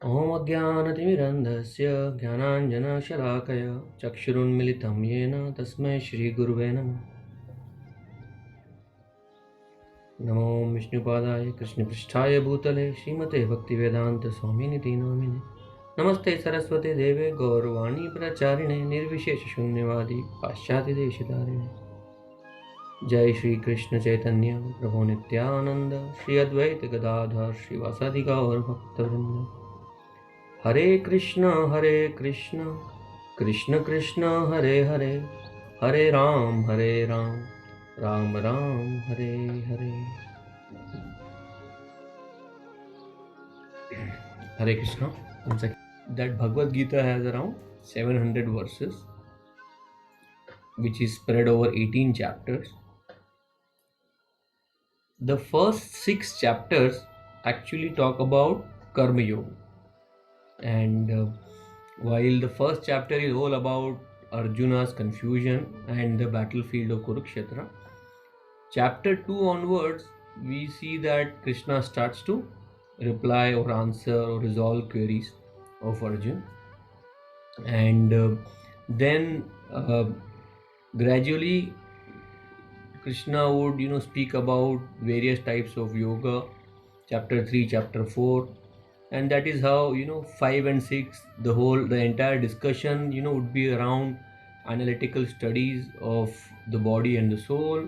ॐ अज्ञानतिमिरन्धस्य ज्ञानाञ्जनशलाकया चक्षुरुन्मिलितं येन तस्मै श्रीगुरुवे नमः। नमो विष्णुपादाय कृष्णपृष्ठाय भूतले श्रीमते भक्तिवेदान्तस्वामिनिति नामिने। नमस्ते सरस्वते देवे गौरवाणी प्रचारिणे निर्विशेषशून्यवादी पाश्चात्यदेशतारिणे। जय श्री कृष्ण चैतन्य प्रभु नित्यानंद श्री अद्वैत गदाधर श्रीवासादि गौर भक्तवृंद। हरे कृष्ण कृष्ण कृष्ण हरे हरे, हरे Ram Ram Ram Hare Hare. Hare Krishna. One second. That Bhagavad Gita has around 700 verses, which is spread over 18 chapters. The first 6 chapters actually talk about Karma Yoga. And while the first chapter is all about Arjuna's confusion and the battlefield of Kurukshetra, chapter 2 onwards, we see that Krishna starts to reply or answer or resolve queries of Arjuna. And then gradually Krishna would speak about various types of yoga, chapter 3, chapter 4, and that is how 5 and 6, the entire discussion would be around analytical studies of the body and the soul.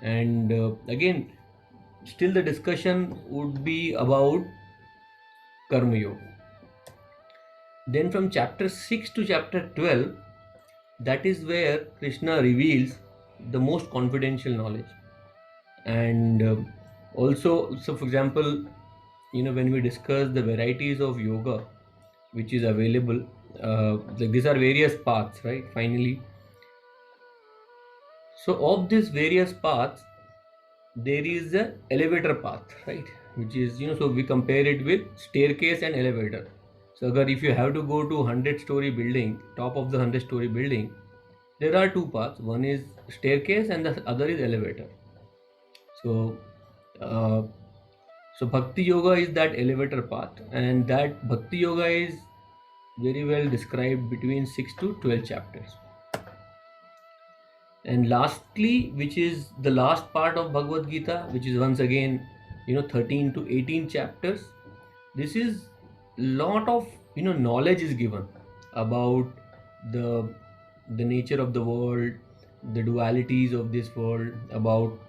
And again, still the discussion would be about Karma Yoga. Then from chapter 6 to chapter 12, that is where Krishna reveals the most confidential knowledge. And also, so for example, when we discuss the varieties of yoga which is available, like these are various paths, right? Finally, so of these various paths, there is a elevator path, right? Which is so we compare it with staircase and elevator. So if you have to go to 100-story building, top of the 100-story building, there are two paths. One is staircase and the other is elevator. So Bhakti Yoga is that elevator path, and that Bhakti Yoga is very well described between 6 to 12 chapters. And lastly, which is the last part of Bhagavad Gita, which is once again 13 to 18 chapters, this is lot of knowledge is given about the nature of the world, the dualities of this world, about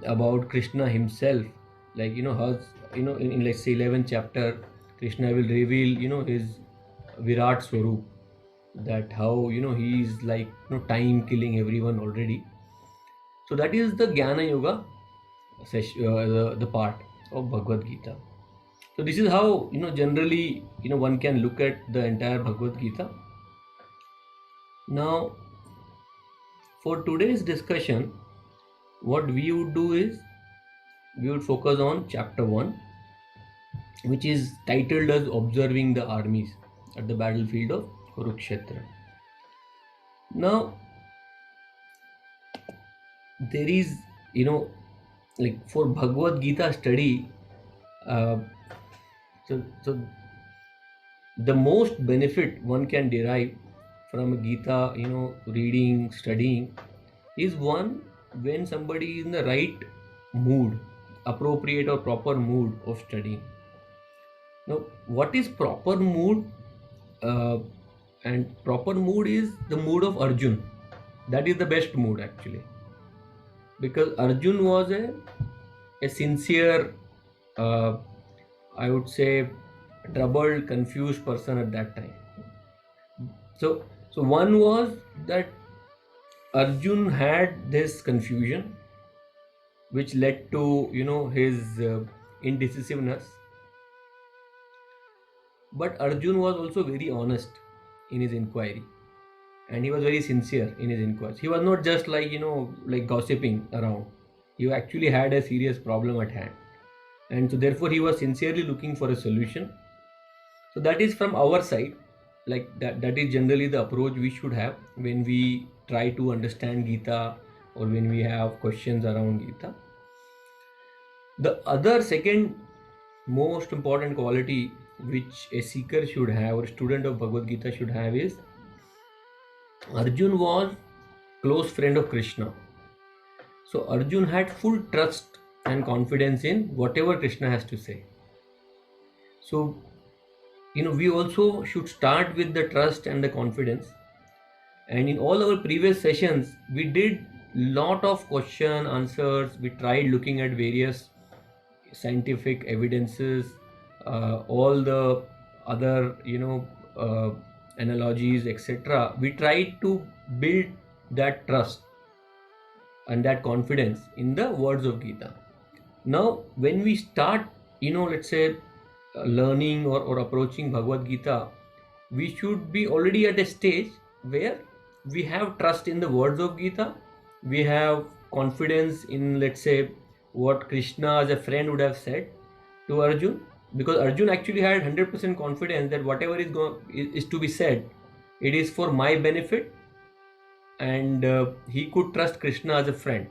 about Krishna himself, like how in let's say 11th chapter, Krishna will reveal his Virat Swarup, that how he is like time killing everyone already. So that is the Jnana Yoga the part of Bhagavad Gita. So this is how generally one can look at the entire Bhagavad Gita. Now for today's discussion, what we would do is we would focus on chapter 1, which is titled as Observing the Armies at the battlefield of Kurukshetra. Now there is like for Bhagavad Gita study, so the most benefit one can derive from a Gita reading, studying, is one when somebody is in the right mood, appropriate or proper mood of studying. Now what is proper mood? And proper mood is the mood of Arjun. That is the best mood actually, because Arjun was a sincere, I would say, troubled, confused person at that time. So one was that Arjun had this confusion, which led to his indecisiveness. But Arjun was also very honest in his inquiry, and he was very sincere in his inquiries. He was not just like gossiping around. He actually had a serious problem at hand, and so therefore he was sincerely looking for a solution. So that is from our side, like that is generally the approach we should have when we try to understand Gita, or when we have questions around Gita. The other second most important quality which a seeker should have or a student of Bhagavad Gita should have is Arjun was close friend of Krishna. So Arjun had full trust and confidence in whatever Krishna has to say. So, we also should start with the trust and the confidence. And in all our previous sessions, we did lot of question answers. We tried looking at various scientific evidences, all the other, analogies, etc. We tried to build that trust and that confidence in the words of Gita. Now, when we start, let's say, learning or approaching Bhagavad Gita, we should be already at a stage where we have trust in the words of Gita, we have confidence in, let's say, what Krishna as a friend would have said to Arjun, because Arjun actually had 100% confidence that whatever is to be said, it is for my benefit, and he could trust Krishna as a friend.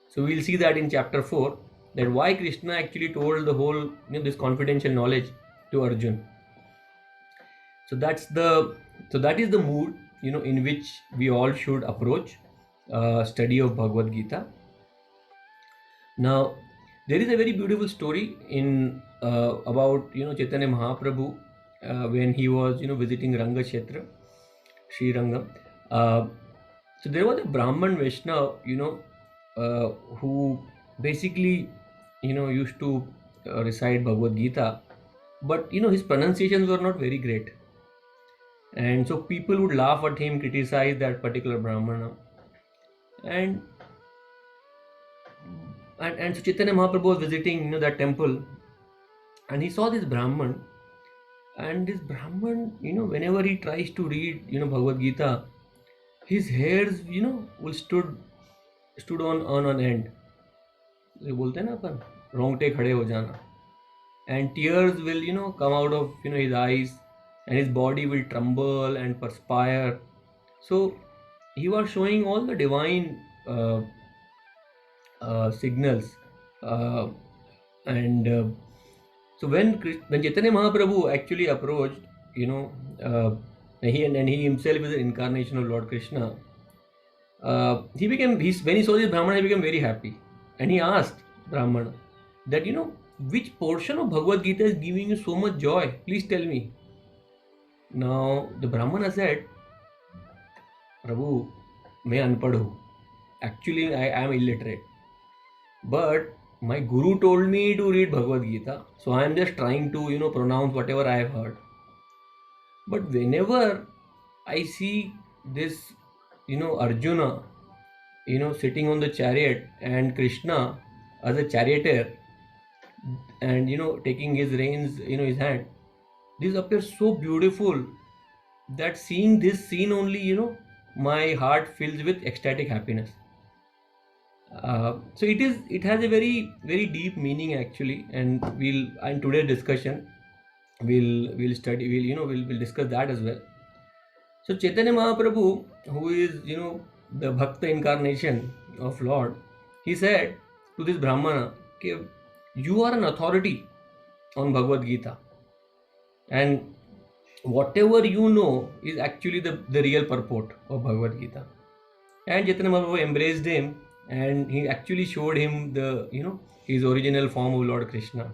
So we'll see that in chapter 4, that why Krishna actually told the whole, this confidential knowledge to Arjun. So that is the mood, in which we all should approach study of Bhagavad Gita. Now, there is a very beautiful story in about Chaitanya Mahaprabhu when he was visiting Ranga Kshetra, Sri Rangam. So there was a Brahman Vaishnava, who basically used to recite Bhagavad Gita, but his pronunciations were not very great, and so people would laugh at him, criticize that particular Brahmana, and so Chaitanya Mahaprabhu was visiting that temple, and he saw this Brahman, and this Brahman, whenever he tries to read Bhagavad Gita, his hairs will stood on end. ये बोलते हैं ना अपन, रोंगटे खड़े हो जाना, and tears will come out of his eyes, and his body will tremble and perspire. So he was showing all the divine signals, and so when Chaitanya Mahaprabhu actually approached, he himself is an incarnation of Lord Krishna. When he saw this Brahmana, he became very happy, and he asked Brahmana that which portion of Bhagavad Gita is giving you so much joy? Please tell me. Now the Brahmana said, Prabhu, मैं अनपढ़ हूँ. Actually, I am illiterate, but my guru told me to read Bhagavad Gita, so I am just trying to pronounce whatever I have heard. But whenever I see this Arjuna sitting on the chariot, and Krishna as a charioteer, and taking his reins his hand, this appears so beautiful that seeing this scene only my heart fills with ecstatic happiness. So it has a very very deep meaning actually, and in today's discussion we'll discuss that as well. So Chaitanya Mahaprabhu, who is the Bhakta incarnation of Lord, he said to this Brahmana, okay, you are an authority on Bhagavad Gita, and whatever you know is actually the real purport of Bhagavad Gita. And Chaitanya Mahaprabhu embraced him, and he actually showed him the his original form of Lord Krishna.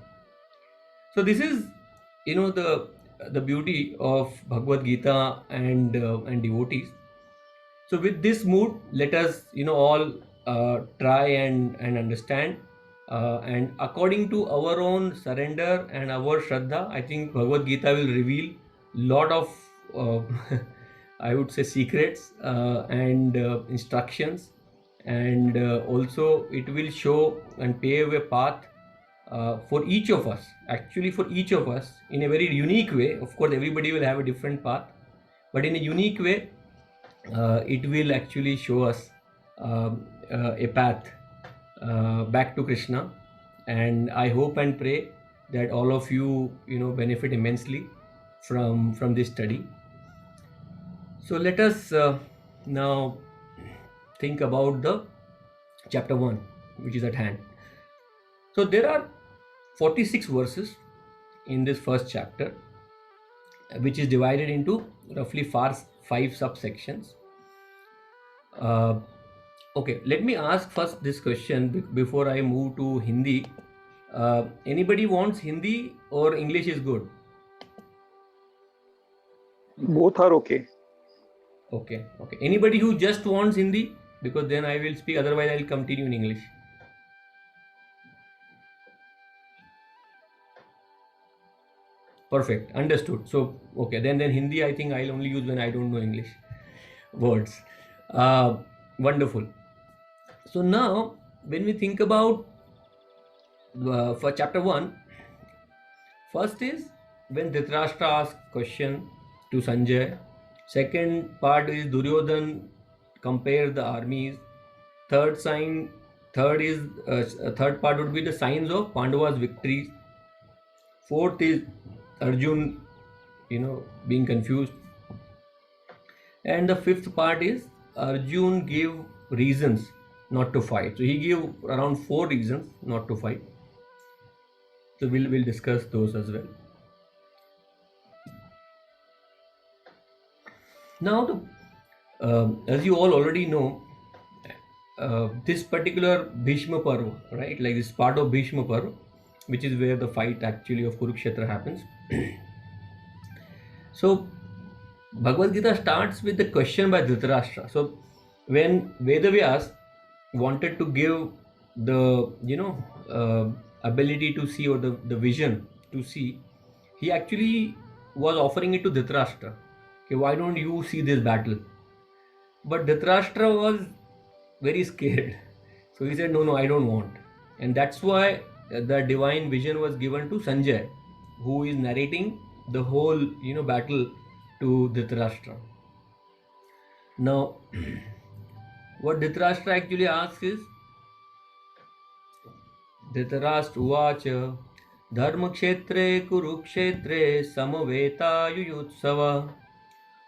So this is the beauty of Bhagavad Gita and devotees. So with this mood, let us all try and understand, and according to our own surrender and our Shraddha, I think Bhagavad Gita will reveal lot of I would say secrets and instructions, and also it will show and pave a path for each of us, actually for each of us in a very unique way. Of course, everybody will have a different path, but in a unique way, it will actually show us a path back to Krishna. And I hope and pray that all of you benefit immensely from this study. So let us now think about the chapter 1, which is at hand. So there are 46 verses in this first chapter, which is divided into roughly 5 subsections. Okay, let me ask first this question before I move to Hindi. Anybody wants Hindi or English is good? Both are okay. Okay. Anybody who just wants Hindi? Because then I will speak, otherwise I will continue in English. Perfect, understood. So, okay, then Hindi I think I'll only use when I don't know English words. Wonderful. So now, when we think about for chapter 1, first is when Dhritarashtra asks question to Sañjaya. Second part is Duryodhana compare the armies. Third part would be the signs of Pandavas' victories. Fourth is Arjun, being confused. And the fifth part is Arjun gave reasons not to fight. So he gave around 4 reasons not to fight. So we'll discuss those as well. Now, as you all already know, this particular Bhishma Parva, right? Like this part of Bhishma Parva, which is where the fight actually of Kurukshetra happens. So Bhagavad Gita starts with the question by Dhritarashtra. So when Vedavyas wanted to give the ability to see, or the vision to see, he actually was offering it to Dhritarashtra. Okay, why don't you see this battle? But Dhritarashtra was very scared. So he said, no, I don't want. And that's why the divine vision was given to Sañjaya, who is narrating the whole battle to Dhritarashtra. Now, what Dhritarashtra actually asks is, Dhritarashtra uvacha dharma kshetre kurukshetre samaveta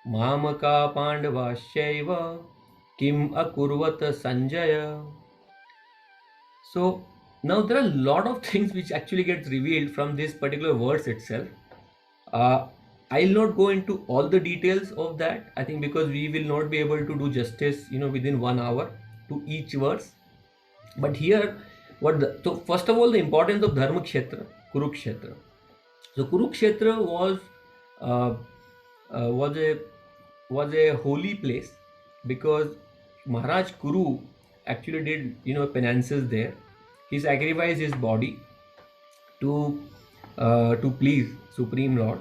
mamaka Pāṇḍavasya kim akurvata Sañjaya. So now there are a lot of things which actually gets revealed from this particular verse itself. I'll not go into all the details of that, I think, because we will not be able to do justice within 1 hour to each verse. But here, so first of all, the importance of Dharma Kshetra, Kurukshetra. So Kurukshetra was a holy place, because Maharaj Kuru actually did penances there. He sacrificed his body to please Supreme Lord,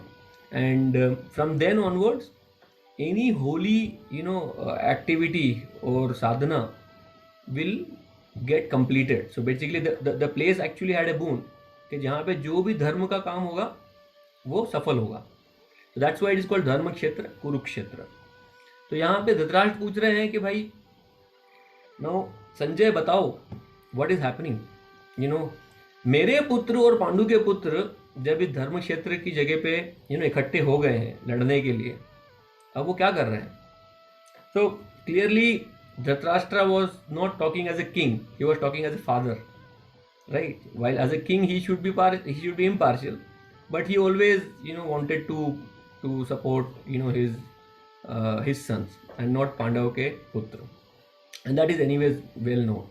and from then onwards, any holy activity or sadhana will get completed. So basically the place actually had a boon कि जहाँ पे जो भी धर्म का काम होगा वो सफल होगा. So that's why it is called धर्म क्षेत्र कुरुक्षेत्र. तो यहाँ पे धृतराष्ट्र पूछ रहे हैं कि भाई नो संजय बताओ what is happening, मेरे पुत्र और पांडु के पुत्र जब इस धर्म क्षेत्र की जगह पे इकट्ठे हो गए हैं लड़ने के लिए, अब वो क्या कर रहे हैं. So clearly Dhritarashtra was not talking as a king, he was talking as a father, right? While as a king he should be impartial, but he always wanted to support his sons and not Pandava ke putra, and that is anyways well known.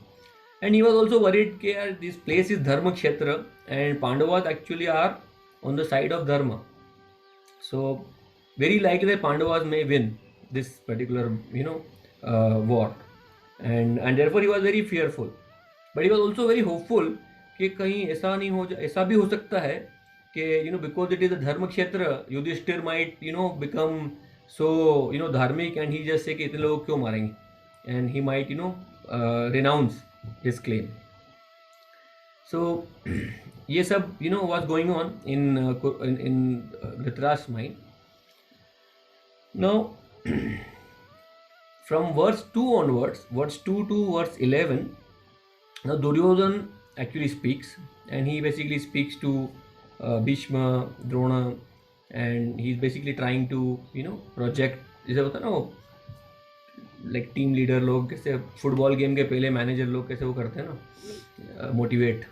And he was also worried that this place is Dharma Kshetra and Pandavas actually are on the side of Dharma. So very likely that Pandavas may win this particular war, and therefore he was very fearful. But he was also very hopeful कि कहीं ऐसा भी हो सकता है कि because it is a Dharma Kshetra, Yudhishthir might become so धार्मिक, and he just say कि इतने लोग क्यों मारेंगे, and he might renounce his claim. So ये सब was going on in Dhritarashtra's mind. Now from verse 2 onwards, verse 2 to verse 11, now Duryodhana actually speaks, and he basically speaks to Bhishma, Drona, and he's basically trying to project, जैसे होता है ना वो like team leader लोग कैसे football game के पहले manager लोग कैसे वो करते हैं ना, motivate.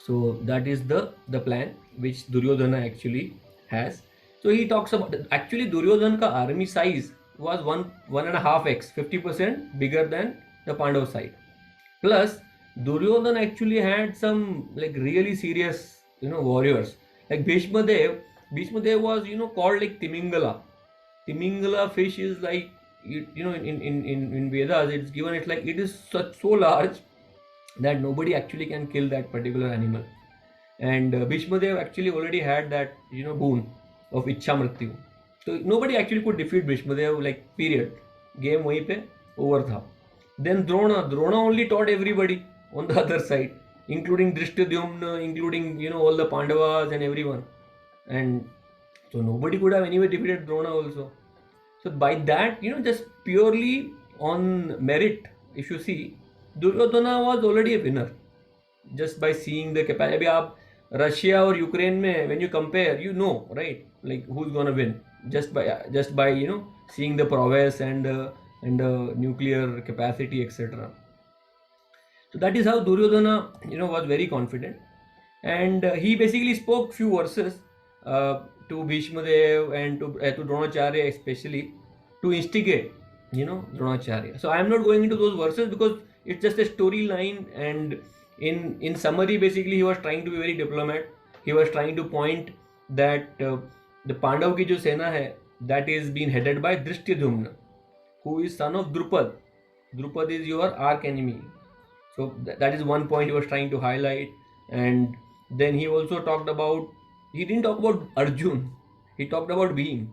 So that is the plan. which Duryodhana actually has. So he talks about, actually Duryodhana ka army size was 1.5x, 50% bigger than the Pandav side. Plus Duryodhana actually had some like really serious warriors like Bhishma Dev. Bhishma Dev was called like Timingala. Timingala fish is like in Vedas it's given, it's like it is so large that nobody actually can kill that particular animal. And Bhishma Dev actually already had that boon of Ichha Mrityu. So nobody actually could defeat Bhishma Dev, like period. Game wahi pe over tha. Then Drona only taught everybody on the other side, including Drishtadyumna, including all the Pandavas and everyone. And so nobody could have anyway defeated Drona also. So by that, just purely on merit, if you see, Duryodhana was already a winner just by seeing the capacity. अभी आप Russia और Ukraine में when you compare, right, like who's gonna win just by seeing the prowess and nuclear capacity, etc. So that is how Duryodhana was very confident, and he basically spoke few verses to Bhishma Dev and to Dronacharya especially to instigate Dronacharya. So I am not going into those verses because it's just a storyline, and in summary basically he was trying to be very diplomat. He was trying to point that the Pandav ki jo sena hai, that is being headed by Drishtadyumna, who is son of Drupad. Drupad is your arch enemy. So that is one point he was trying to highlight. And then he also talked about, he didn't talk about Arjun, he talked about Bhim.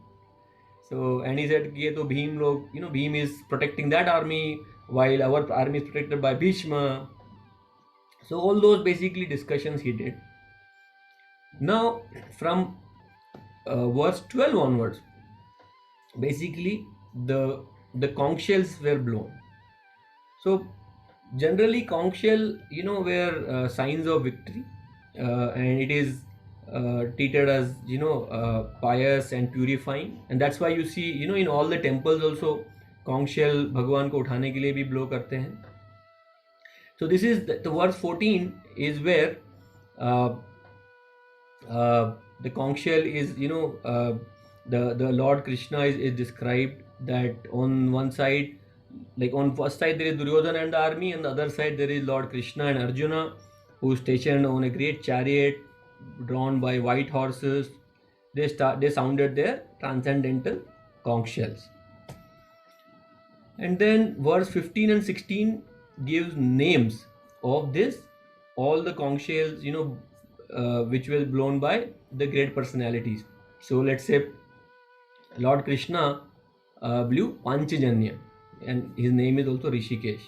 So, and he said ye to Bhim log, Bhim is protecting that army while our army is protected by Bhishma. So all those basically discussions he did. Now from verse 12 onwards, basically the Conchshells were blown. So generally Conchshell were signs of victory, and it is treated as pious and purifying, and that's why you see in all the temples also Conchshell भगवान को उठाने के लिए भी blow करते हैं. So this is the verse 14 is where the Conchshell is the Lord Krishna is described, that on one side, like on first side there is Duryodhana and the army, and the other side there is Lord Krishna and Arjuna, who is stationed on a great chariot drawn by white horses. They sounded their transcendental Conchshells. And then verse 15 and 16 gives names of this, all the Conchshells which were blown by the great personalities. So let's say Lord Krishna blew Panchajanya, and his name is also Rishikesh.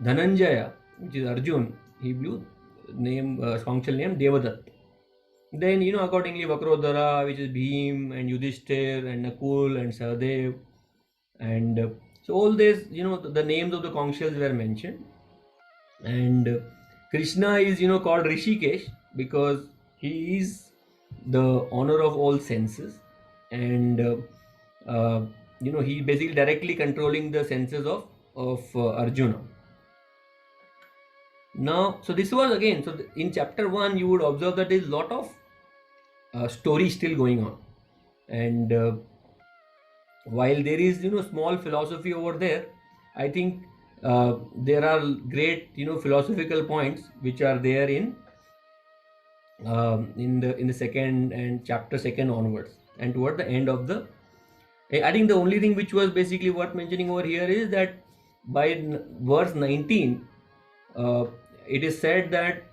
Dhananjaya, which is Arjun, he blew Conchshell name Devadatta. Then accordingly Vakrodhara, which is Bhim and Yudhishthir and Nakul and Sahadev, and so all these the names of the Conchshells were mentioned. And Krishna is called Rishikesh because he is the honor of all senses, and he basically directly controlling the senses of Arjuna. Now, so this was again, so in chapter 1 you would observe that there is a lot of story still going on, and while there is small philosophy over there, I think there are great philosophical points which are there in the second and chapter 2 onwards, and toward the end of the, I think the only thing which was basically worth mentioning over here is that by verse 19 it is said that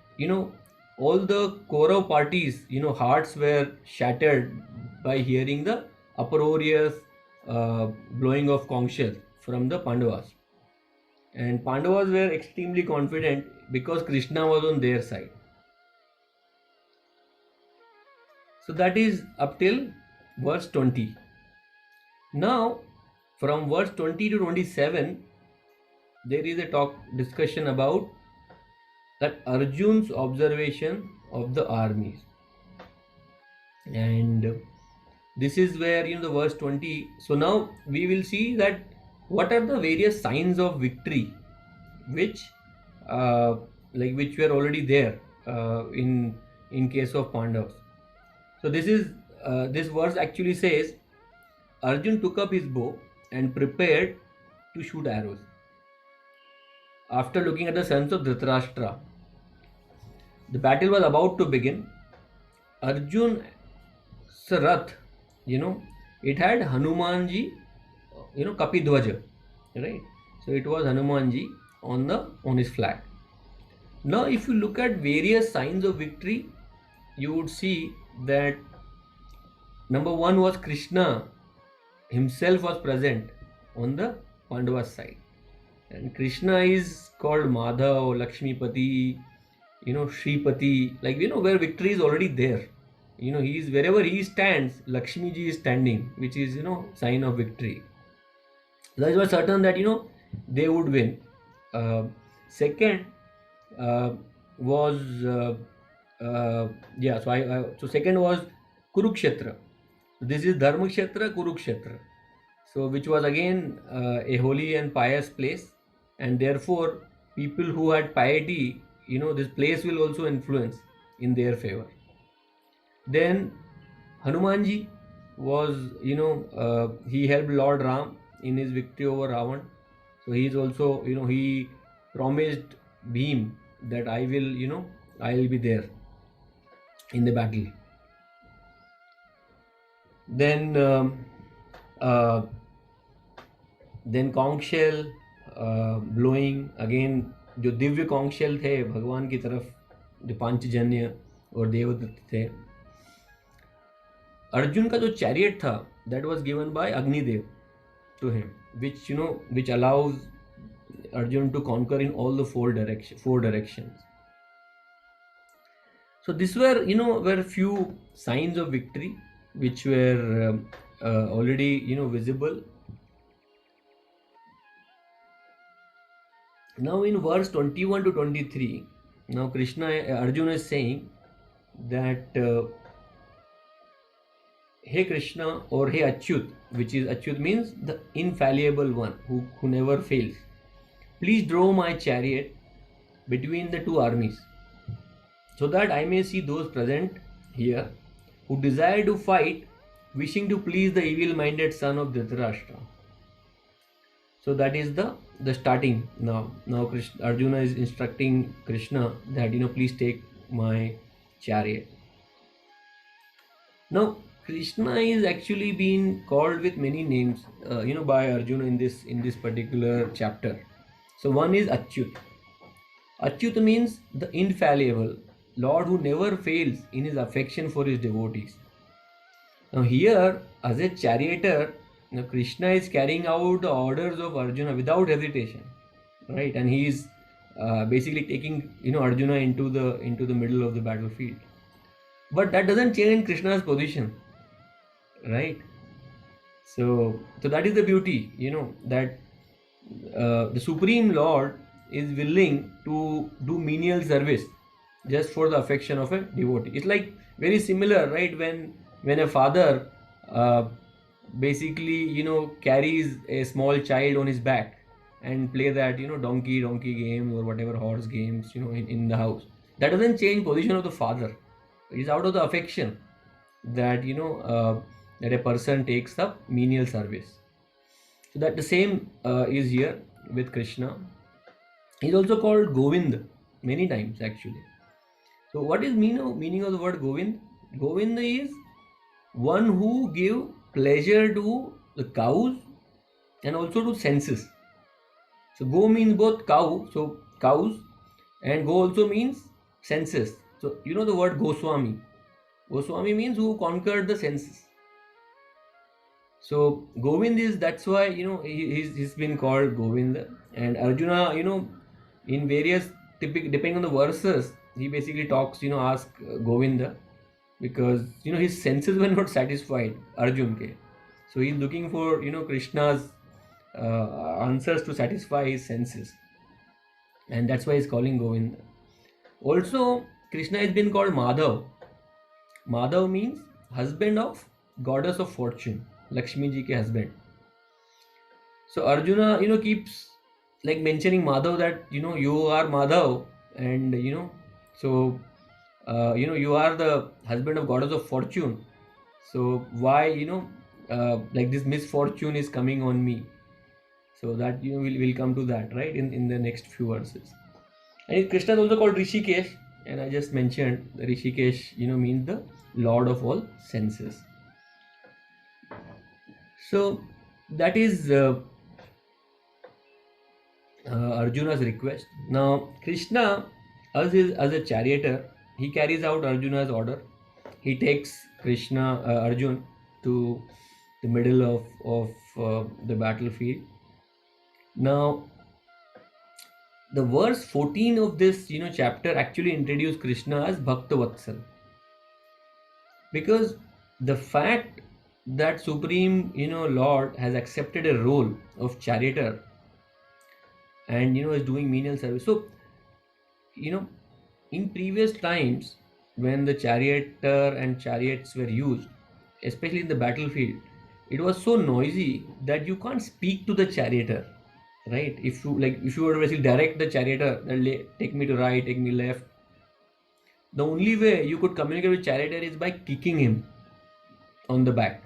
all the Kaurav parties hearts were shattered by hearing the uproarious blowing of Conchshells from the Pandavas, and Pandavas were extremely confident because Krishna was on their side. So that is up till verse 20. Now from verse 20 to 27 there is a discussion about that Arjun's observation of the armies, and this is where the verse 20. So now we will see that what are the various signs of victory which which were already there in case of Pandavas. So this verse actually says Arjun took up his bow and prepared to shoot arrows. After looking at the sons of Dhritarashtra, the battle was about to begin. Arjun's rath, it had Hanumanji, Kapidwaja, right? So it was Hanumanji on his flag. Now, if you look at various signs of victory, you would see that number one was Krishna himself was present on the Pandavas side. And Krishna is called Madhav, Lakshmipati, Shripati, where victory is already there. He is wherever he stands, Lakshmi ji is standing, which is, sign of victory. That was certain that, they would win. Second was, so second was Kurukshetra. This is Dharmakshetra, Kurukshetra. So which was again a holy and pious place, and therefore people who had piety, this place will also influence in their favor. Then Hanumanji was, he helped Lord Ram in his victory over Ravan. So he is also, he promised Bhim that I will be there in the battle. Then Conchshell blowing again, जो Divya Conchshell थे भगवान की तरफ, जो पांचजन्य और देवदत्त थे. अर्जुन का जो चैरियट था, that was given by Agnidev to him, which allows Arjun to conquer in all the four directions. So these were few signs of victory which were already visible. Now in verse 21 to 23, now Arjuna is saying that Hey Krishna or Hey Achyut, which is Achyut means the infallible one who never fails. Please draw my chariot between the two armies, so that I may see those present here who desire to fight, wishing to please the evil-minded son of Dhritarashtra. So that is the starting now. Now Arjuna is instructing Krishna that please take my chariot. Now Krishna is actually being called with many names, by Arjuna in this particular chapter. So one is Achyut. Achyut means the infallible, Lord who never fails in his affection for his devotees. Now here, as a charioteer, Krishna is carrying out the orders of Arjuna without hesitation, right? And he is basically taking Arjuna into the middle of the battlefield. But that doesn't change Krishna's position, right? So that is the beauty, that the Supreme Lord is willing to do menial service just for the affection of a devotee. It's like very similar, right? When a father basically carries a small child on his back and play that donkey games or whatever horse games in the house. That doesn't change position of the father. It is out of the affection that that a person takes up menial service. So that the same is here with Krishna. He is also called Govind many times actually. So what is meaning of the word Govind? Govind is one who give pleasure to the cows and also to senses. So go means both cows, and go also means senses. So the word Goswami. Goswami means who conquered the senses. So Govind is, that's why he's been called Govind. And Arjuna, in various depending on the verses, he basically asks Govinda, because his senses were not satisfied, Arjun ke. So he's looking for Krishna's answers to satisfy his senses, and that's why he's calling Govinda. Also Krishna has been called Madhav. Madhav means husband of goddess of fortune, Lakshmi ji ke husband. So Arjuna keeps mentioning Madhav, that you are Madhav, and so you are the husband of goddess of fortune. So why, like this misfortune is coming on me? So that, we'll come to that, right, in the next few verses. And Krishna is also called Rishikesh, and I just mentioned Rishikesh, means the lord of all senses. So that is Arjuna's request. Now Krishna, as a charioteer, he carries out Arjuna's order. He takes Arjun to the middle of the battlefield. Now the verse 14 of this chapter actually introduced Krishna as Bhaktavatsal, because the fact that Supreme Lord has accepted a role of charioteer and is doing menial service. So in previous times, when the charioteer and chariots were used, especially in the battlefield, it was so noisy that you can't speak to the charioteer, right? If you were to basically direct the charioteer, take me to right, take me left, the only way you could communicate with charioteer is by kicking him on the back.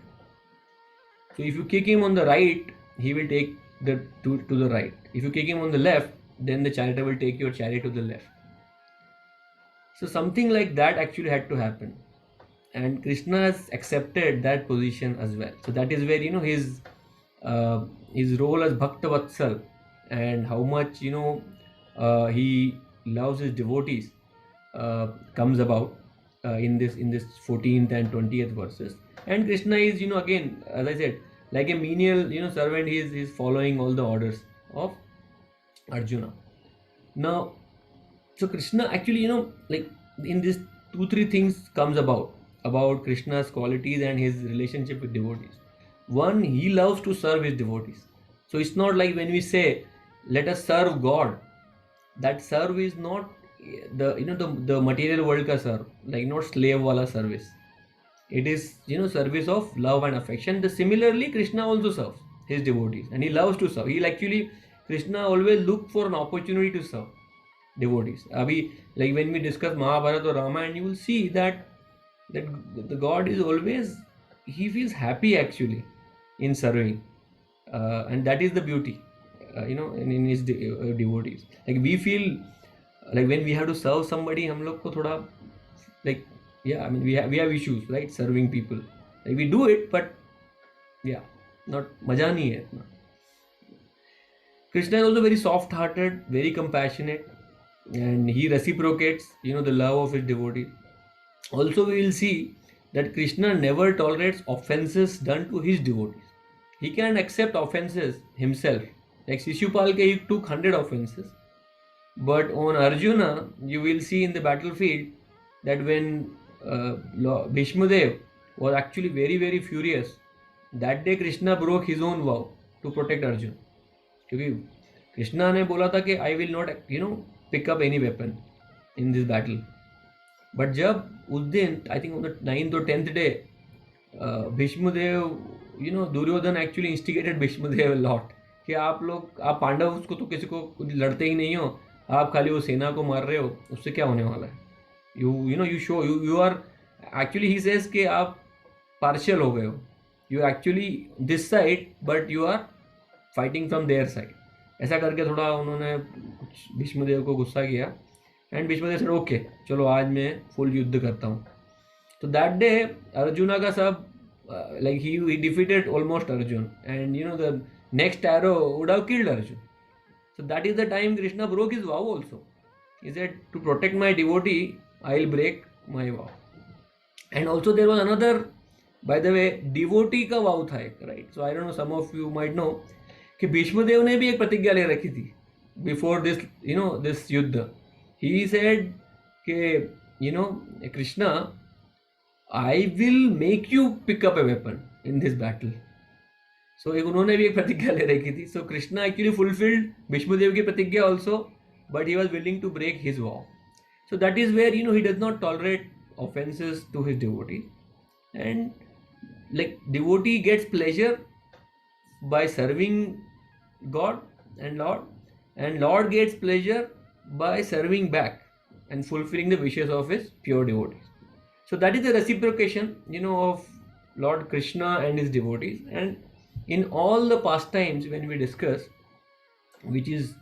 So if you kick him on the right, he will take to the right. If you kick him on the left, then the charioteer will take your chariot to the left. So something like that actually had to happen, and Krishna has accepted that position as well. So that is where his role as Bhaktavatsal and how much he loves his devotees comes about in this 14th and 20th verses. And Krishna is again, as I said, like a menial servant. He is following all the orders of Arjuna. Now, so Krishna actually like in this 2-3 things comes about Krishna's qualities and his relationship with devotees. One, he loves to serve his devotees. So it's not like when we say let us serve God, that serve is not the material world ka serve, like not slave wala service. It is service of love and affection. Similarly, Krishna also serves his devotees, and he loves to serve. Krishna always look for an opportunity to serve devotees. Like when we discuss Mahabharata or Ramayana, you will see that the God is always, he feels happy actually in serving, and that is the beauty in his devotees. Like we feel like when we have to serve somebody, hum log ko thoda like, yeah, I mean we have issues, right, serving people. Like we do it, but yeah, not maja nahi hai itna. Krishna is also very soft hearted, very compassionate, and he reciprocates the love of his devotee. Also we will see that Krishna never tolerates offenses done to his devotees. He can accept offenses himself. Like Shishupal he took 100 offenses, but on Arjuna you will see in the battlefield that when Bhishmadev was actually very very furious, that day Krishna broke his own vow to protect Arjuna. क्योंकि कृष्णा ने बोला था कि I will not pick up any weapon in this battle. But जब उस दिन I think on the 9th or 10th day Bhishmadev Duryodhan actually instigated Bhishmadev lot कि आप पांडव उसको तो किसी को लड़ते ही नहीं हो, आप खाली वो सेना को मार रहे हो, उससे क्या होने वाला है. You are actually he says कि आप पार्शियल हो गए हो, you actually this side but you are fighting from their side. ऐसा करके थोड़ा उन्होंने कुछ भीष्मदेव को गुस्सा किया, एंड भीष्मदेव से ओके चलो आज मैं फुल युद्ध करता हूँ. तो दैट डे अर्जुना का सब like he defeated almost Arjun, and the next arrow would have killed Arjun. So that is the time Krishna broke his vow also. He said, to protect my devotee, I'll break my vow. And also there was another, by the way, devotee का vow था एक, right? So I don't know, some of you might know कि भीष्मदेव ने भी एक प्रतिज्ञा ले रखी थी before this युद्ध. He said कि Krishna, I will make you pick up a weapon in this battle. So उन्होंने भी एक प्रतिज्ञा ले रखी थी. So Krishna actually fulfilled Bhishmadev की प्रतिज्ञा also, but he was willing to break his vow. So that is where he does not tolerate offenses to his devotee, and like devotee gets pleasure by serving God and Lord gets pleasure by serving back and fulfilling the wishes of his pure devotees. So that is the reciprocation, of Lord Krishna and his devotees. And in all the pastimes when we discuss, which is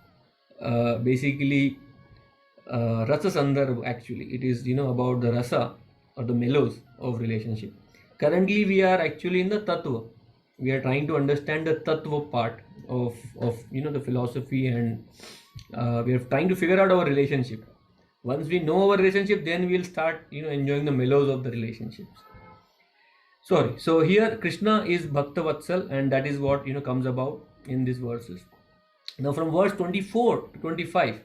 basically rasa sandarbh, actually it is about the rasa or the mellows of relationship. Currently we are actually in the tattva. We are trying to understand the tattva part of the philosophy, and we are trying to figure out our relationship. Once we know our relationship, then we'll start enjoying the mellows of the relationships. Sorry, so here Krishna is Bhakta Vatsal, and that is what comes about in these verses. Now from verse 24 to 25,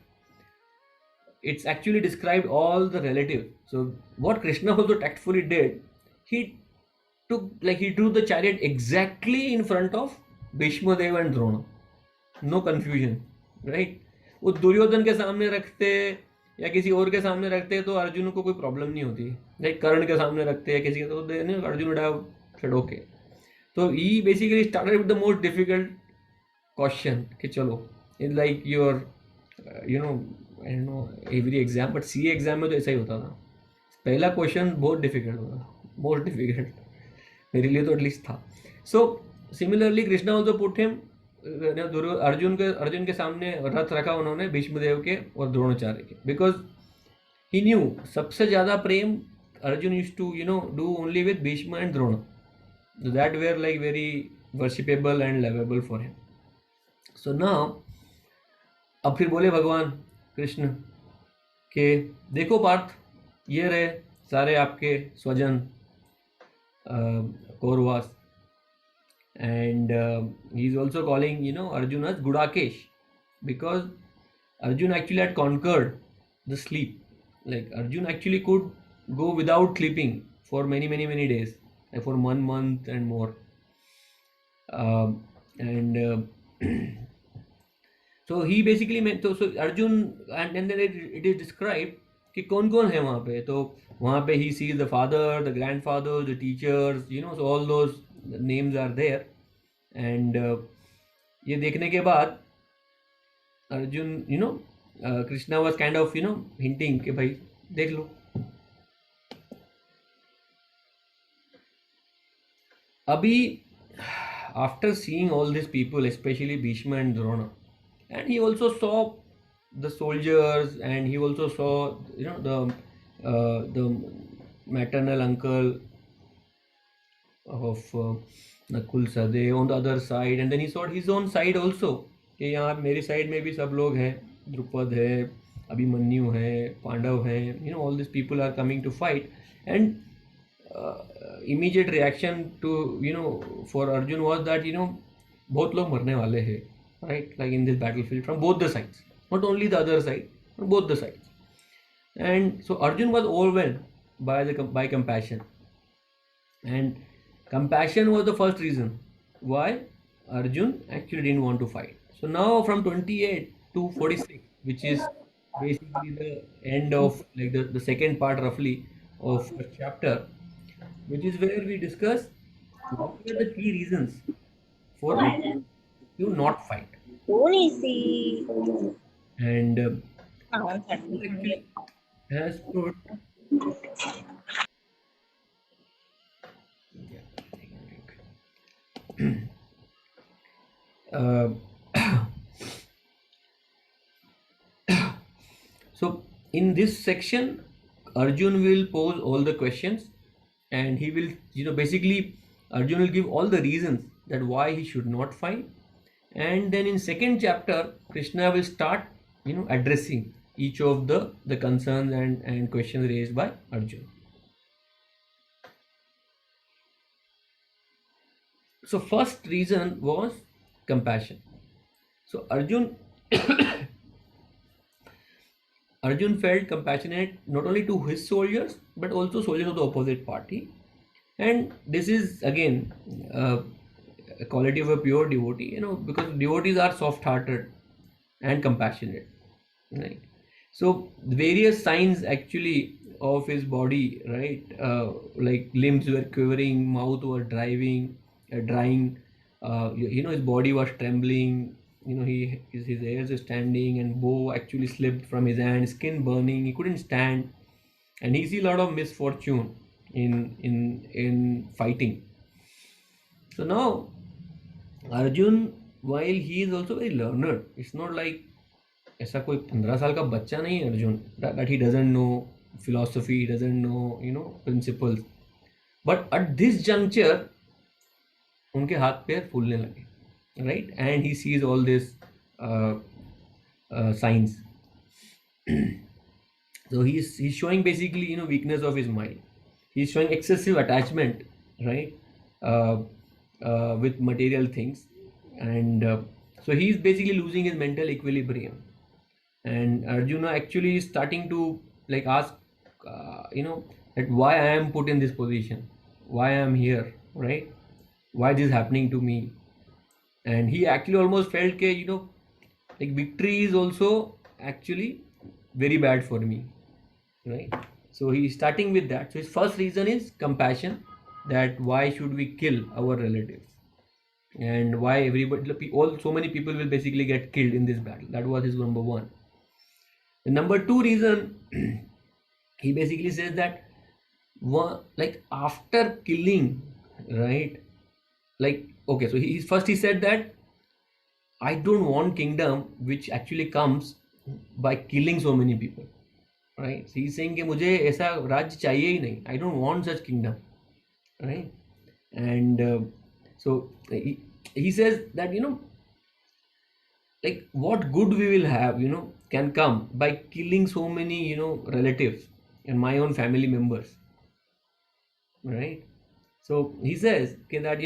it's actually described all the relatives. So what Krishna also tactfully did, he he drew the chariot exactly in front of Bhishma Dev and Drona. No confusion, right? वो दुर्योधन के सामने रखते या किसी और के सामने रखते तो अर्जुन को कोई प्रॉब्लम नहीं होती, लाइक कर्ण के सामने रखते या किसी के, तो Arjun would have said okay. So he basically started with the most difficult question कि चलो, it's like your I don't know every exam, but CA exam में तो ऐसा ही होता था. पहला क्वेश्चन बहुत डिफिकल्ट होगा, मोस्ट डिफिकल्ट मेरे लिए तो एटलीस्ट था. So similarly Krishna also put him, Arjun के सामने रथ रखा उन्होंने भीष्मदेव के और द्रोणाचार्य के, बिकॉज ही न्यू सबसे ज़्यादा प्रेम Arjun used to do only with Bhishma and Drona. That were like very worshipable and lovable for him. So now अब फिर बोले भगवान कृष्ण के, देखो पार्थ, ये रहे सारे आपके स्वजन Kauravas. And he is also calling Arjuna as Gudakesh, because Arjun actually had conquered the sleep. Like Arjun actually could go without sleeping for many days, like for 1 month and more. And so he basically meant, so Arjun, and then it is described कि कौन कौन है वहाँ पे. तो वहाँ पे he sees the father, the grandfather, the teachers, so all those names are there. And ये देखने के बाद Arjun Krishna was kind of hinting कि भाई देख लो. अभी after seeing all these people, especially Bhishma and Drona, and he also saw the soldiers, and he also saw the maternal uncle of Nakul Sadev on the other side, and then he saw his own side also कि यहाँ मेरी side में भी सब लोग हैं, द्रुपद है, अभिमन्यु है, पांडव हैं, all these people are coming to fight. And immediate reaction to for Arjun was that बहुत लोग मरने वाले हैं, right, like in this battlefield from both the sides, not only the other side but both the sides. And so Arjun was overwhelmed by compassion, and compassion was the first reason why Arjun actually didn't want to fight. So now from 28 to 46, which is basically the end of like the second part roughly of the chapter, which is where we discuss what are the key reasons for Arjun to not fight. And actually has put so in this section Arjun will pose all the questions, and he will basically Arjun will give all the reasons that why he should not fight. And then in second chapter Krishna will start addressing each of the concerns and questions raised by Arjun. So first reason was compassion. So Arjun felt compassionate not only to his soldiers but also soldiers of the opposite party. And this is again a quality of a pure devotee, because devotees are soft-hearted and compassionate, right? So various signs actually of his body, right, like limbs were quivering, mouth was drying, his body was trembling, his hairs are standing, and bow actually slipped from his hand, skin burning, he couldn't stand, and he see a lot of misfortune in fighting. So now Arjun, while he is also very learned, it's not like ऐसा कोई 15 साल का बच्चा नहीं है Arjun, that he doesn't know philosophy, he doesn't know principles, but at this juncture उनके हाथ पैर फूलने लगे, right? And he sees all this signs. So he's showing basically weakness of his mind. He's showing excessive attachment, right, with material things, and so he's basically losing his mental equilibrium. And Arjuna actually is starting to like ask, that why I am put in this position, why I am here, right? Why this is happening to me? And he actually almost felt that like victory is also actually very bad for me, right? So he's starting with that. So his first reason is compassion, that why should we kill our relatives, and why so many people will basically get killed in this battle. That was his number one. The number two reason, he basically says that like after killing, right? Like, okay, so he said that I don't want kingdom which actually comes by killing so many people, right? So he's saying कि मुझे ऐसा राज्य चाहिए ही नहीं. I don't want such kingdom, right? And so he says that like what good we will have can come by killing so many relatives and my own family members, right? So he says that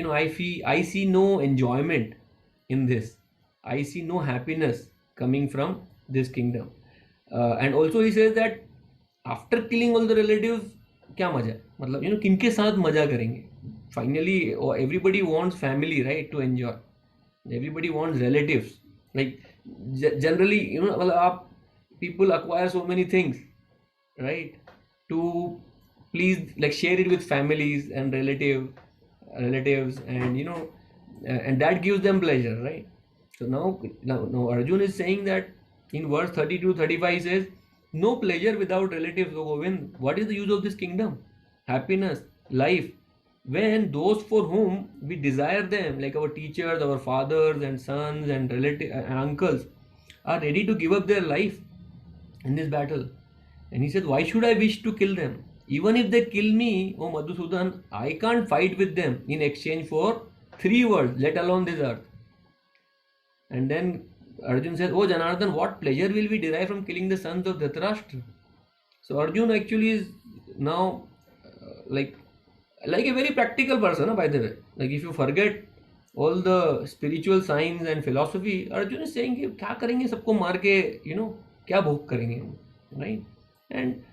I see no enjoyment in this, I see no happiness coming from this kingdom, and also he says that after killing all the relatives क्या मजा है, मतलब किनके साथ मजा करेंगे. Finally everybody wants family, right, to enjoy. Everybody wants relatives, like generally people acquire so many things, right, to please like share it with families and relatives, and and that gives them pleasure, right? So now Arjun is saying that in verse 32-35 he says, no pleasure without relatives, O Govind. What is the use of this kingdom, happiness, life, when those for whom we desire them, like our teachers, our fathers and sons and relatives and uncles, are ready to give up their life in this battle? And he says, why should I wish to kill them? Even if they kill me, O Madhusudan, I can't fight with them in exchange for 3 worlds, let alone this earth. And then Arjun says, oh Janardhan, what pleasure will we derive from killing the sons of Dhṛtarāṣṭra? So Arjun actually is now like a very practical person, by the way. Like if you forget all the spiritual science and philosophy, Arjun is saying कि क्या करेंगे सबको मार के, क्या भोग करेंगे, right? And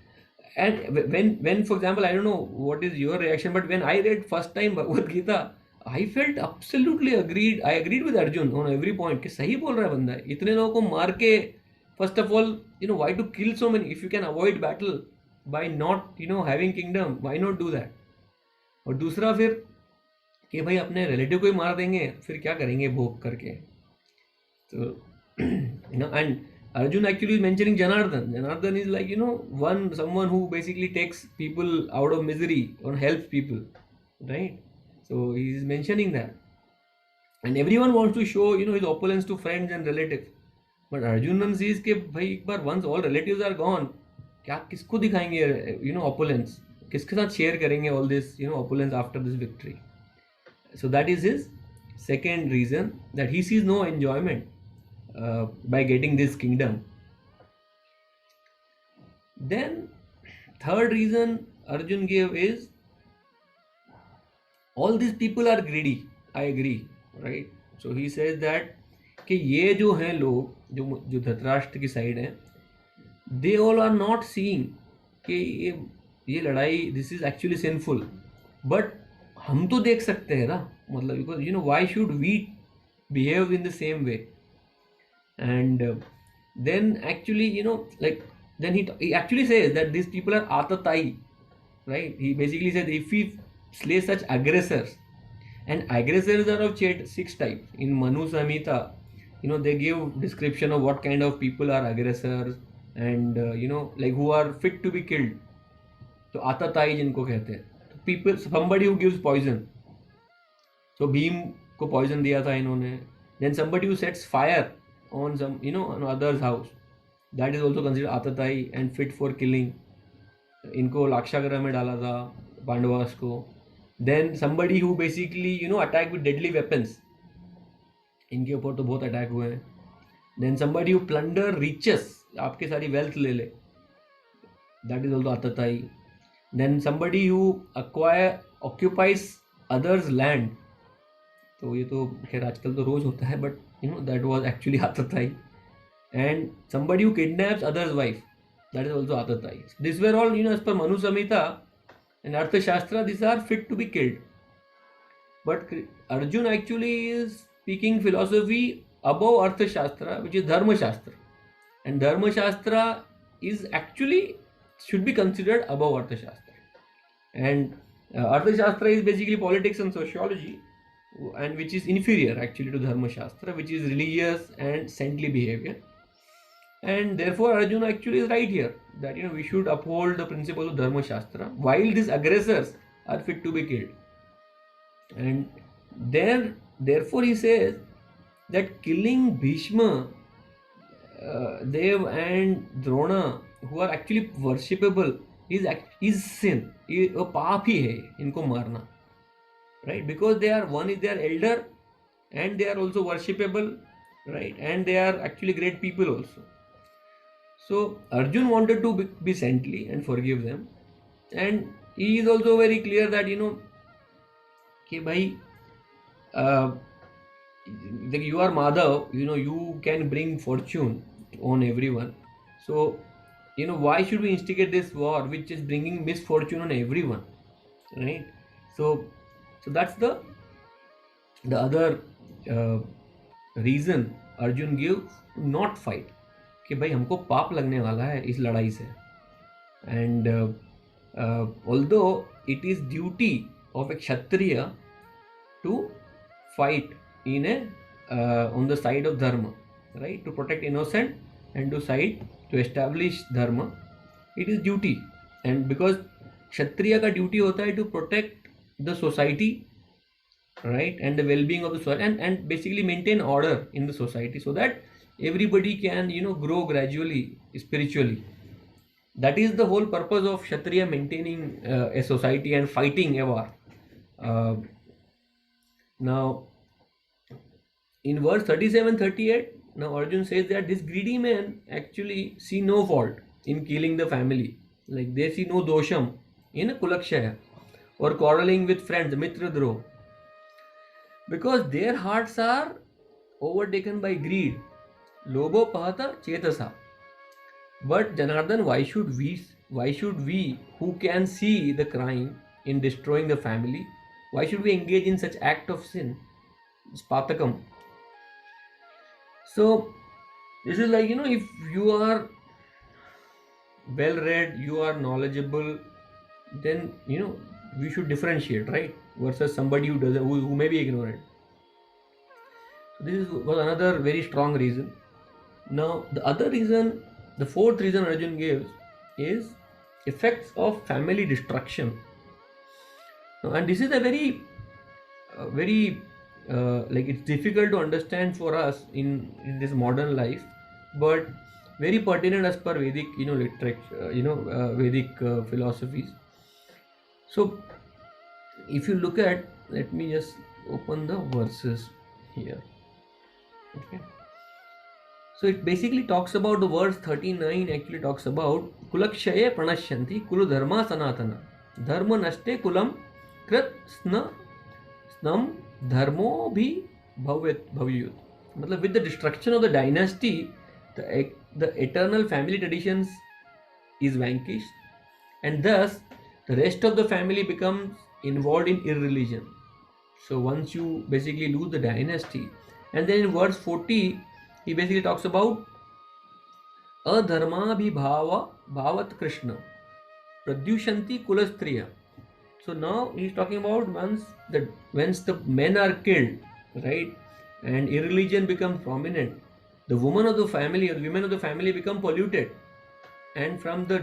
when for example, I don't know what is your reaction, but when I read first time Bhagavad Gita, I felt absolutely agreed. I agreed with Arjun on every point कि सही बोल रहा है बंदा, इतने लोगों को मार के, first of all, why to kill so many? If you can avoid battle by not having kingdom, why not do that? और दूसरा फिर कि भाई अपने रिलेटिव को ही मार देंगे, फिर क्या करेंगे भोग करके. So and Arjun actually is mentioning Janardhan. Janardhan is like someone who basically takes people out of misery or helps people, right? So he is mentioning that, and everyone wants to show his opulence to friends and relatives, but Arjun sees कि भाई एक बार once all relatives are gone, क्या किसको दिखाएंगे opulence, किसके साथ share करेंगे all this opulence after this victory. So that is his second reason, that he sees no enjoyment by getting this kingdom. Then third reason Arjun gave is, all these people are greedy. I agree, right? So he says that कि ये जो हैं लोग जो धृतराष्ट्र की side हैं, they all are not seeing कि ये लड़ाई, this is actually sinful, but हम तो देख सकते हैं ना, मतलब because why should we behave in the same way? And then actually like then he actually says that these people are atatai, right? He basically says if we slay such aggressors, and aggressors are of 6 types in Manu Samhita, they give description of what kind of people are aggressors and like who are fit to be killed. तो आतताई जिनको कहते हैं, तो people, somebody who gives poison. So Bhim को poison दिया था इन्होंने. Then somebody who sets fire on some on others house, that is also considered आतताई and fit for killing. इनको लाक्षागृह में डाला था पांडवास को. Then somebody who basically attack with deadly weapons, इनके ऊपर तो बहुत अटैक हुए हैं. Then somebody who plunder riches, आपके सारी wealth ले ले, that is also आतताई. Then somebody who occupies others land, तो ये तो खैर आजकल तो रोज होता है, but that was actually आतताई. And somebody who kidnaps others wife, that is also आतताई. These were all as per Manu Samhita and Arthashastra, these are fit to be killed. But Arjuna actually is speaking philosophy above Arthashastra, which is Dharma Shastra. And Dharma Shastra is actually should be considered above Arthashastra. And Arthashastra is basically politics and sociology, and which is inferior actually to Dharma Shastra, which is religious and saintly behavior. And therefore Arjuna actually is right here, that we should uphold the principle of Dharma Shastra while these aggressors are fit to be killed. And therefore he says that killing Bhishma, Dev and Drona, who are actually worshipable, is sin. ये पाप ही है इनको मारना, right? Because one is their elder and they are also worshipable, right? And they are actually great people also. So Arjun wanted to be saintly and forgive them, and he is also very clear that कि भाई you are Madhav, you can bring fortune on everyone. So why should we instigate this war which is bringing misfortune on everyone, right? So that's the other reason Arjun gives to not fight, कि भाई हमको पाप लगने वाला है इस लड़ाई से. And although it is duty of a Kshatriya to fight on the side of dharma, right? To protect innocent and to establish dharma, it is duty. And because Kshatriya का duty होता है to protect the society, right, and the well-being of the society, and basically maintain order in the society so that everybody can grow gradually spiritually. That is the whole purpose of Kshatriya, maintaining a society and fighting a war. Now in verse 37-38, now Arjun says that this greedy men actually see no fault in killing the family, like they see no dosham in a kulakshaya or quarreling with friends, mitra droh, because their hearts are overtaken by greed, lobho pahata chetasa. But Janardhan, why should we who can see the crime in destroying the family, why should we engage in such act of sin? Spatakam. So this is like, if you are well read, you are knowledgeable, then we should differentiate, right? Versus somebody who doesn't, who may be ignorant. So this was another very strong reason. Now the fourth reason Arjun gives is effects of family destruction. Now, and this is a very like it's difficult to understand for us in this modern life, but very pertinent as per Vedic literature, Vedic philosophies. So if you look at, let me just open the verses here. Okay. So it basically talks about, the verse 39 actually talks about kulakshaye pranashyanti kulu dharma sanatana dharma nashte kulam krit snam dharmo bhi bhavyut. Matlab, with the destruction of the dynasty, the eternal family traditions is vanquished, and thus the rest of the family becomes involved in irreligion. So once you basically lose the dynasty, and then in verse 40 he basically talks about adharma bhi bhavat Krishna pradyushanti kulastriya. So now he's talking about once the men are killed, right, and irreligion becomes prominent, the woman of the family or the women of the family become polluted, and from the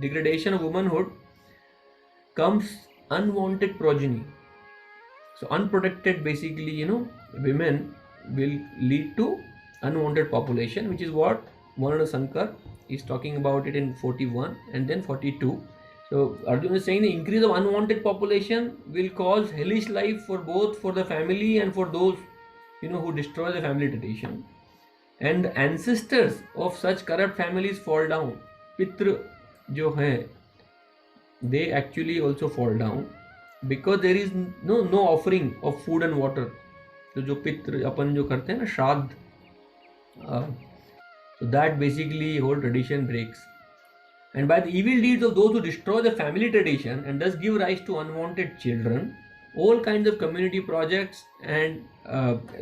degradation of womanhood comes unwanted progeny. So unprotected, basically, women will lead to unwanted population, which is what Morana Sankar is talking about it in 41 and then 42. So Arjuna is saying the increase of unwanted population will cause hellish life for both for the family and for those who destroy the family tradition. And the ancestors of such corrupt families fall down. Pitra jo hai, they actually also fall down because there is no offering of food and water. तो जो पितृ अपन जो करते हैं ना श्राद्ध, so that basically whole tradition breaks. And by the evil deeds of those who destroy the family tradition and thus give rise to unwanted children, all kinds of community projects and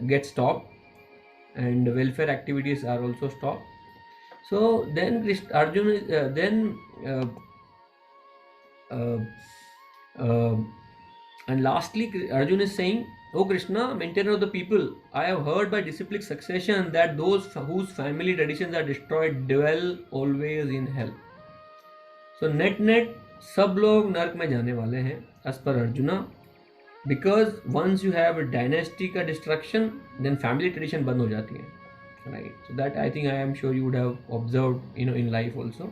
get stopped, and welfare activities are also stopped. So then Arjuna and lastly Arjuna is saying, "O Krishna, maintainer of the people, I have heard by disciplic succession that those whose family traditions are destroyed dwell always in hell." So net सब लोग नरक में जाने वाले हैं as per Arjuna, because once you have a dynasty का destruction, then family tradition बंद हो जाती है, right? So that I think I am sure you would have observed in life also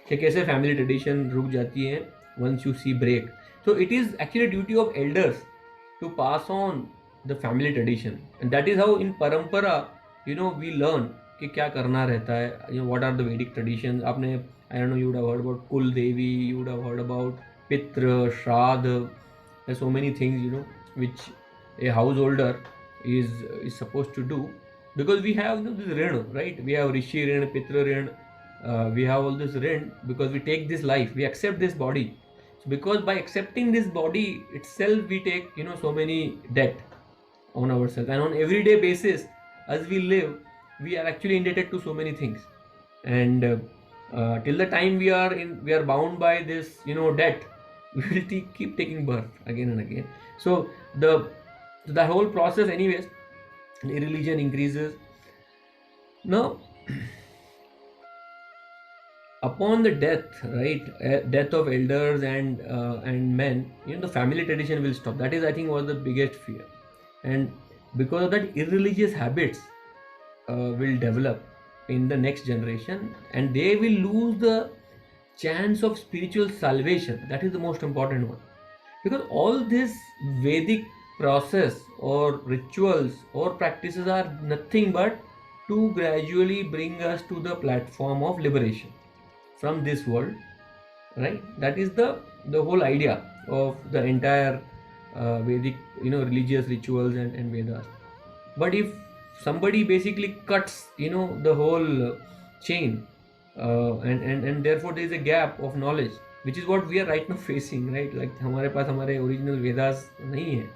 कि कैसे family tradition रुक जाती है once you see break. So it is actually duty of elders to pass on the family tradition, and that is how in parampara we learn कि क्या करना रहता है, what are the Vedic traditions. आपने I don't know, you would have heard about Kul Devi, you would have heard about Pitra, Shraddha. There's so many things which a householder is supposed to do, because we have this rin, right? We have Rishi rin, Pitra rin, we have all this rin because we take this life, we accept this body. So because by accepting this body itself we take so many debt on ourselves, and on everyday basis as we live we are actually indebted to so many things, and till the time we are bound by this debt, we will keep taking birth again and again. So the whole process anyways, religion increases. Now upon the death, right, death of elders and men, the family tradition will stop. That is, I think, was the biggest fear, and because of that, irreligious habits will develop in the next generation, and they will lose the chance of spiritual salvation. That is the most important one, because all this Vedic process or rituals or practices are nothing but to gradually bring us to the platform of liberation from this world, right? That is the whole idea of the entire Vedic religious rituals and Vedas. But if somebody basically cuts the whole chain, and therefore there is a gap of knowledge, which is what we are right now facing, right? Like हमारे पास हमारे original Vedas नहीं है,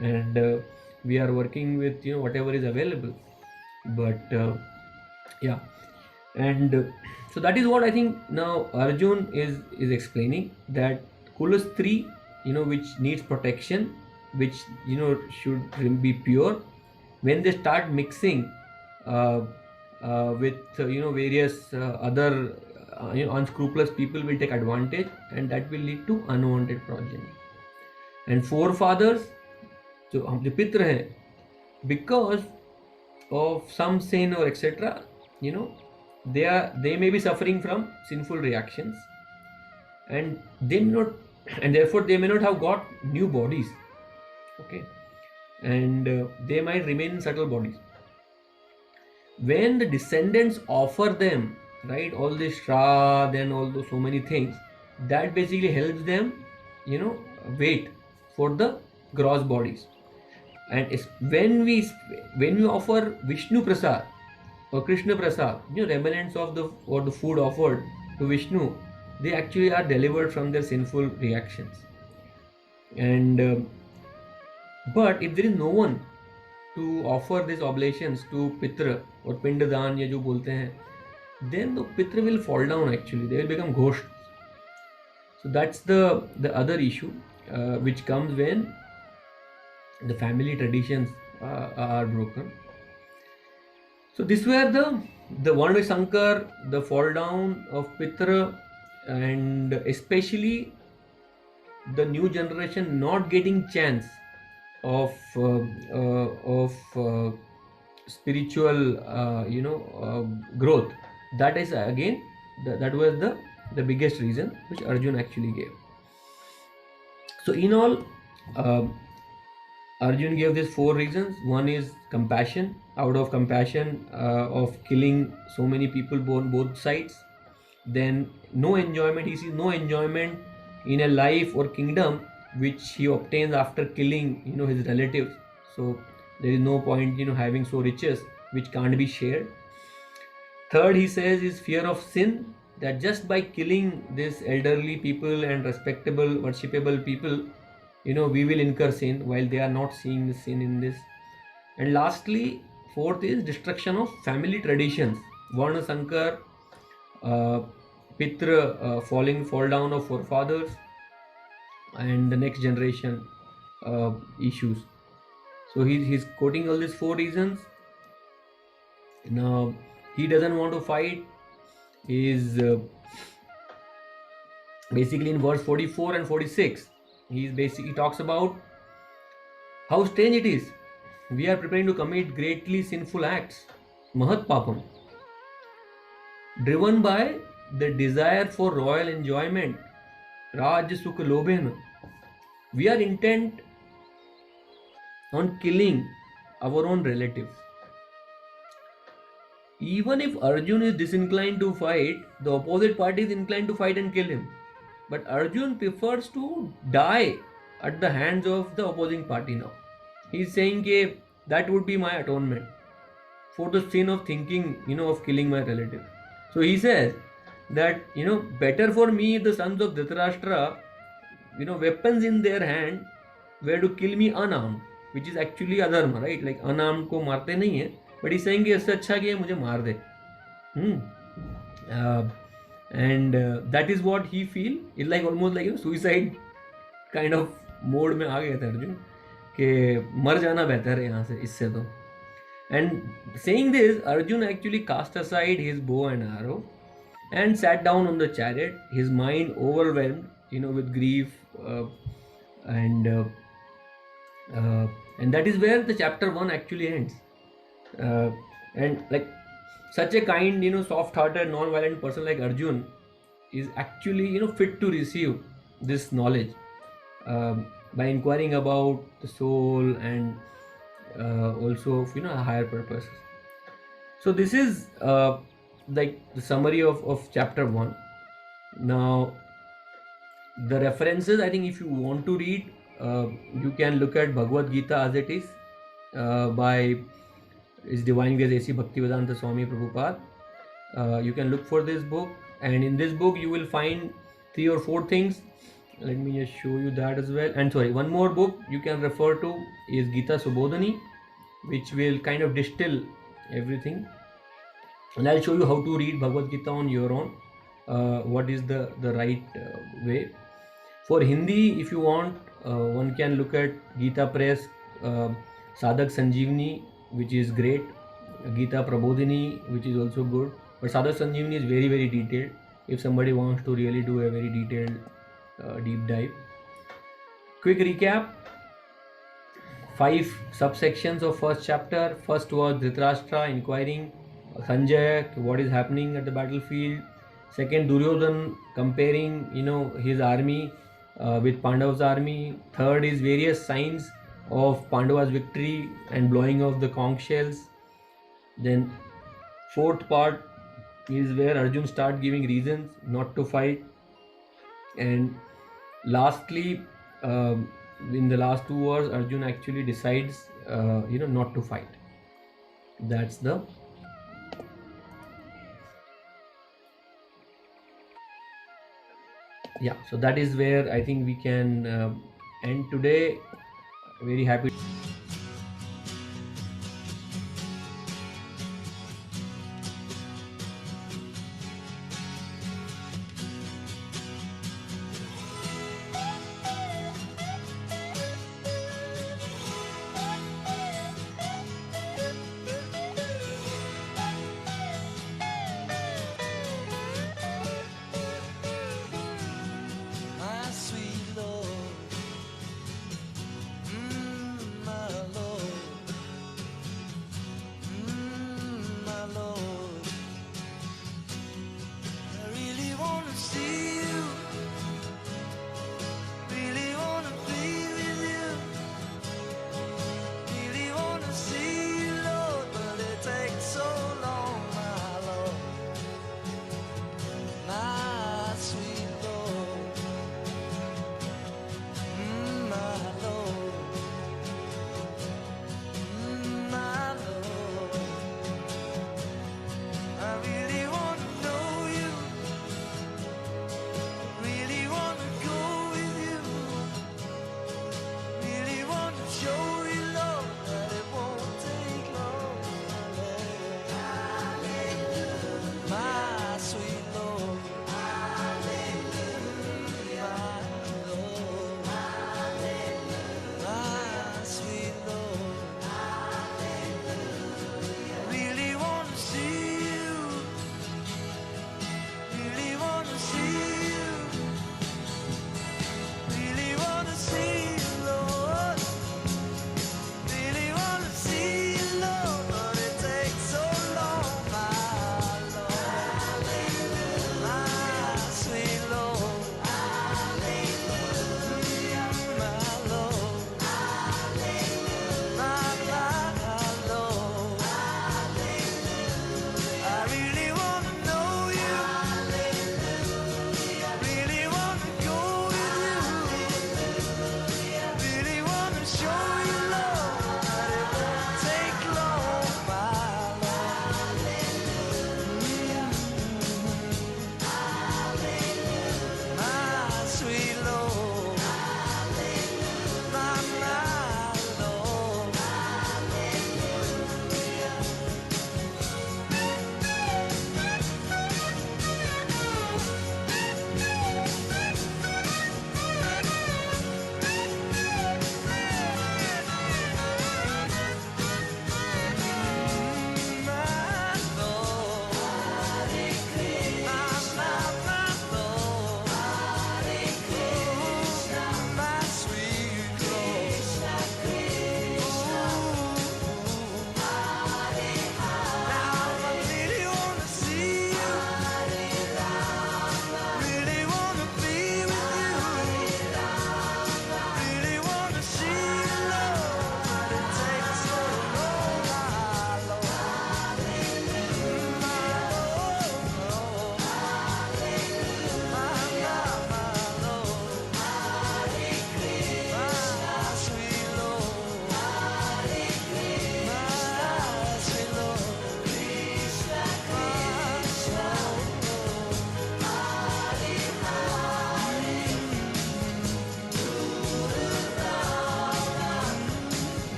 and we are working with whatever is available, but yeah, and so that is what I think now Arjun is explaining, that Kulastri, which needs protection, which should be pure, when they start mixing with various other unscrupulous people will take advantage, and that will lead to unwanted progeny. And forefathers, जो पितृ हैं, because of some sin or etc, they may be suffering from sinful reactions, and therefore they may not have got new bodies, okay, and they might remain in subtle bodies. When the descendants offer them, right, all this shraddh and all those so many things, that basically helps them wait for the gross bodies. And when we offer Vishnu Prasad or Krishna Prasad, remnants of the food offered to Vishnu, they actually are delivered from their sinful reactions. And but if there is no one to offer these oblations to Pitra or Pindadan या जो बोलते हैं, then the Pitra will fall down actually. They will become ghosts. So that's the other issue which comes when the family traditions are broken. So this were the one with Shankar, the fall down of Pitra, and especially the new generation not getting chance of spiritual growth. That is again that was the biggest reason which Arjun actually gave. So in all, uh, Arjun gave these four reasons. One is compassion, out of compassion of killing so many people on both sides. Then no enjoyment, he sees no enjoyment in a life or kingdom which he obtains after killing his relatives. So there is no point having so riches which can't be shared. Third, he says, is fear of sin, that just by killing these elderly people and respectable, worshipable people, we will incur sin while they are not seeing the sin in this. And lastly, fourth is destruction of family traditions. Varna Sankar, uh, Pitra, fall down of forefathers, and the next generation issues. So he's quoting all these four reasons. Now he doesn't want to fight. He is basically in verse 44 and 46. He talks about how strange it is. We are preparing to commit greatly sinful acts, mahat papam, driven by the desire for royal enjoyment, raj sukha lobhena. We are intent on killing our own relatives. Even if Arjun is disinclined to fight, the opposite party is inclined to fight and kill him. But Arjun prefers to die at the hands of the opposing party now. He's saying that would be my atonement for the sin of thinking, of killing my relative. So he says that, better for me the sons of Dhritarashtra, weapons in their hand were to kill me unarmed, which is actually adharma, right? Like unarmed को मारते नहीं है, but he's saying कि इससे अच्छा कि मुझे मार दे. Uh, and that is what he feel. It's like almost like suicide kind of mode में आ गया था अर्जुन कि मर जाना बेहतर है यहाँ से इससे तो. And saying this, Arjun actually cast aside his bow and arrow and sat down on the chariot, his mind overwhelmed, with grief, and uh, and that is where the chapter 1 actually ends. And like such a kind, soft-hearted, non-violent person like Arjun is actually, fit to receive this knowledge by inquiring about the soul and also, a higher purpose. So this is like the summary of chapter 1. Now the references, I think if you want to read, you can look at Bhagavad Gita as it is by His Divine Grace A.C. Bhaktivedanta Swami Prabhupada. You can look for this book, and in this book you will find 3 or 4 things. Let me just show you that as well. And sorry, one more book you can refer to is Gita Subodhani, which will kind of distill everything, and I'll show you how to read Bhagavad Gita on your own, what is the right way. For Hindi, if you want, one can look at Gita Press, Sadhak Sanjeevani, which is great, Gita Prabodhini, which is also good, but Sadhak Sanjeevani is very, very detailed if somebody wants to really do a very detailed deep dive. Quick recap: 5 subsections of first chapter. First was Dhritarashtra inquiring Sañjaya what is happening at the battlefield. Second, Duryodhana comparing his army with Pandavas' army. Third is various signs of Pandavas' victory and blowing of the Conchshells. Then fourth part is where Arjun start giving reasons not to fight. And lastly, in the last 2 hours, Arjun actually decides not to fight. That's the so that is where I think we can end today. Very happy.